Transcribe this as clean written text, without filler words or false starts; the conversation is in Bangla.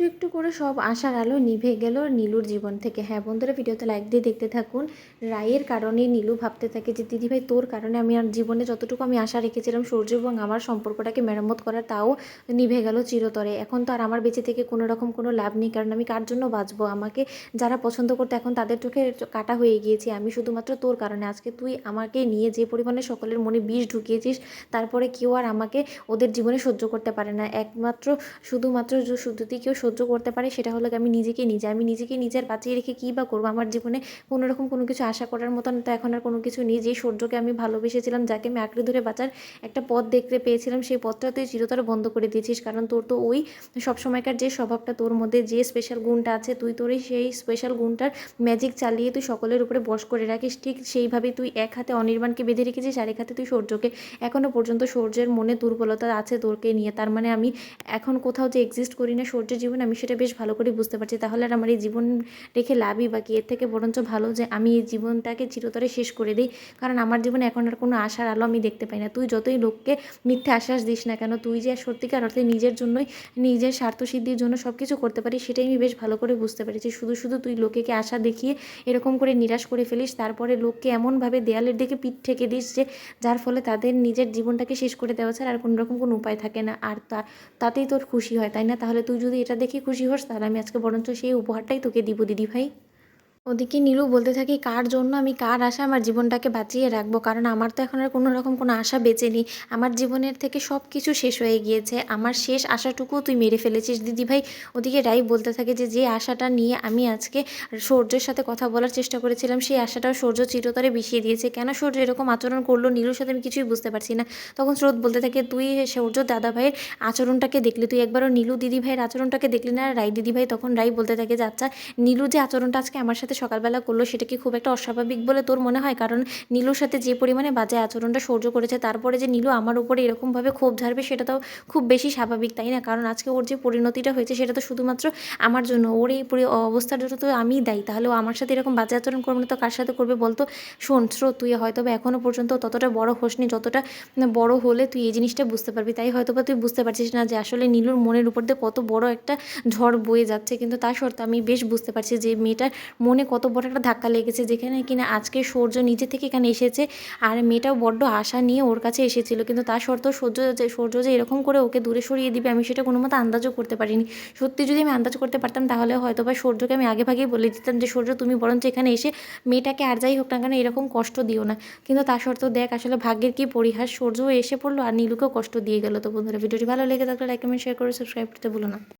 একটু একটু করে সব আশার আলো নিভে গেল নীলুর জীবন থেকে। হ্যাঁ বন্ধুরা, ভিডিওতে লাইক দিয়ে দেখতে থাকুন। রায়ের কারণে নীলু ভাবতে থাকে যে দিদিভাই তোর কারণে আমি আর জীবনে যতটুকু আমি আশা রেখেছিলাম সূর্য এবং আমার সম্পর্কটাকে মেরামত করার, তাও নিভে গেল চিরতরে। এখন তো আর আমার বেঁচে থেকে কোনো রকম কোনো লাভ নেই, কারণ আমি কার জন্য বাঁচবো? আমাকে যারা পছন্দ করতো এখন তাদের চোখে কাটা হয়ে গিয়েছি আমি শুধুমাত্র তোর কারণে। আজকে তুই আমাকে নিয়ে যে পরিমাণে সকলের মনে বিষ ঢুকিয়েছিস, তারপরে কেউ আর আমাকে ওদের জীবনে সহ্য করতে পারে না। একমাত্র শুধুমাত্র যদি কেউ সহ্য করতে পারে সেটা হলো আমি নিজেকে নিজের বাঁচিয়ে রেখে কী বা করবো? আমার জীবনে কোনো রকম কোনো কিছু আশা করার মতন তো এখন আর কোনো কিছু নেই। যে সূর্যকে আমি ভালোবেসেছিলাম, যাকে আমি আঁকড়ে ধরে বাঁচার একটা পথ দেখতে পেয়েছিলাম, সেই পথটা তুই চিরতরে বন্ধ করে দিয়েছিস। কারণ তোর তো ওই সবসময়কার যে স্বভাবটা, তোর মধ্যে যে স্পেশাল গুণটা আছে, তুই তোর সেই স্পেশাল গুণটার ম্যাজিক চালিয়ে তুই সকলের উপরে বশ করে রাখিস। ঠিক সেইভাবেই তুই এক হাতে অনির্বাণকে বেঁধে রেখেছিস, আরেক হাতে তুই সূর্যকে। এখনও পর্যন্ত সূর্যের মনে দুর্বলতা আছে তোরকে নিয়ে। তার মানে আমি এখন কোথাও যে এক্সিস্ট করি না সূর্যের জীবন, আমি সেটা বেশ ভালো করে বুঝতে পারছি। তাহলে আর আমার এই জীবন রেখে লাভই বা কি? এর থেকে বরঞ্চ ভালো যে আমি এই জীবনটাকে চিরতরে শেষ করে দিই। কারণ আমার জীবনে এখন আর কোনো আশার আলো আমি দেখতে পাই না। তুই যতই লোককে মিথ্যে আশ্বাস দিস না কেন, তুই যে সত্যিকার অর্থে নিজের জন্যই, নিজের স্বার্থসিদ্ধির জন্য সব কিছু করতে পারিস, সেটাই আমি বেশ ভালো করে বুঝতে পেরেছি। শুধু শুধু তুই লোকেকে আশা দেখিয়ে এরকম করে নিরাশ করে ফেলিস, তারপরে লোককে এমনভাবে দেয়ালের দিকে পিঠ ঠেকে দিস যে যার ফলে তাদের নিজের জীবনটাকে শেষ করে দেওয়া ছাড়া আর কোনো রকম কোনো উপায় থাকে না। আর তাতেই তোর খুশি হয়, তাই না? তাহলে তুই যদি এটা দেখে খুশি হোস, তাহলে আমি আজকে বরঞ্চ সেই উপহারটাই তোকে দিব দিদিভাই। ওদিকে নীলু বলতে থাকি, কার জন্য আমি কার আশা আমার জীবনটাকে বাঁচিয়ে রাখবো? কারণ আমার তো এখন আর কোনো রকম কোনো আশা বেঁচে নেই। আমার জীবনের থেকে সব কিছু শেষ হয়ে গিয়েছে। আমার শেষ আশাটুকুও তুই মেরে ফেলেছিস দিদিভাই। ওদিকে রাই বলতে থাকে যে যে আশাটা নিয়ে আমি আজকে সূর্যের সাথে কথা বলার চেষ্টা করেছিলাম, সেই আশাটাও সূর্য চিরতরে বিষিয়ে দিয়েছে। কেন সূর্য এরকম আচরণ করলো নীলুর সাথে আমি কিছুই বুঝতে পারছি না। তখন স্রোত বলতে থাকে, তুই সূর্য দাদাভাইয়ের আচরণটাকে দেখলি, তুই একবারও নীলু দিদিভাইয়ের আচরণটাকে দেখলি না? রাই দিদিভাই তখন রাই বলতে থাকে যে আচ্ছা, নীলু যে আচরণটা আজকে আমার সাথে সকালবেলা করলো সেটা কি খুব একটা অস্বাভাবিক বলে তোর মনে হয়? কারণ নীলুর সাথে যে পরিমাণে বাজে আচরণটা সহ্য করেছে, তারপরে যে নীলু আমার উপরে এরকমভাবে ক্ষোভ ঝাড়বে, সেটা তো খুব বেশি স্বাভাবিক, তাই না? কারণ আজকে ওর যে পরিণতিটা হয়েছে সেটা তো শুধুমাত্র আমার জন্য। ওর এই অবস্থার জন্য তো আমিই দায়ী। তাহলে ও আমার সাথে এরকম বাজে আচরণ করবে না তো কার সাথে করবে বলতো? শোন স্রোত, তুই হয়তো বা এখনও পর্যন্ত ততটা বড় হোসনি, যতটা বড় হলে তুই এই জিনিসটা বুঝতে পারবি। তাই হয়তো বা তুই বুঝতে পারছিস না যে আসলে নীলুর মনের উপর দিয়ে কত বড় একটা ঝড় বয়ে যাচ্ছে। কিন্তু তা সত্ত্বেও আমি বেশ বুঝতে পারছি যে মেয়েটার মনে কত বড় একটা ধাক্কা লেগেছে, যেখানে কিনা আজকে সূর্য নিজে থেকে এখানে এসেছে। আর মেয়েটাও বড্ড আশা নিয়ে ওর কাছে এসেছিল, কিন্তু তা সত্ত্বেও সূর্য যে এরকম করে ওকে দূরে সরিয়ে দিবে, আমি সেটা কোনো মতো আন্দাজও করতে পারিনি। সত্যি যদি আমি আন্দাজ করতে পারতাম, তাহলে হয়তো বা সূর্যকে আমি আগে ভাগেই বলে দিতাম যে সূর্য, তুমি বরঞ্চ এখানে এসে মেয়েটাকে আর যাই হোক না কেন এরকম কষ্ট দিও না। কিন্তু তা সত্ত্বেও দেখ আসলে ভাগ্যের কী পরিহাস, সূর্যও এসে পড়লো আর নীলুকেও কষ্ট দিয়ে গেল। তো বন্ধুরা, ভিডিওটি ভালো লেগে থাকলে লাইক কমেন্ট শেয়ার করে সাবস্ক্রাইব করতে ভুলো না।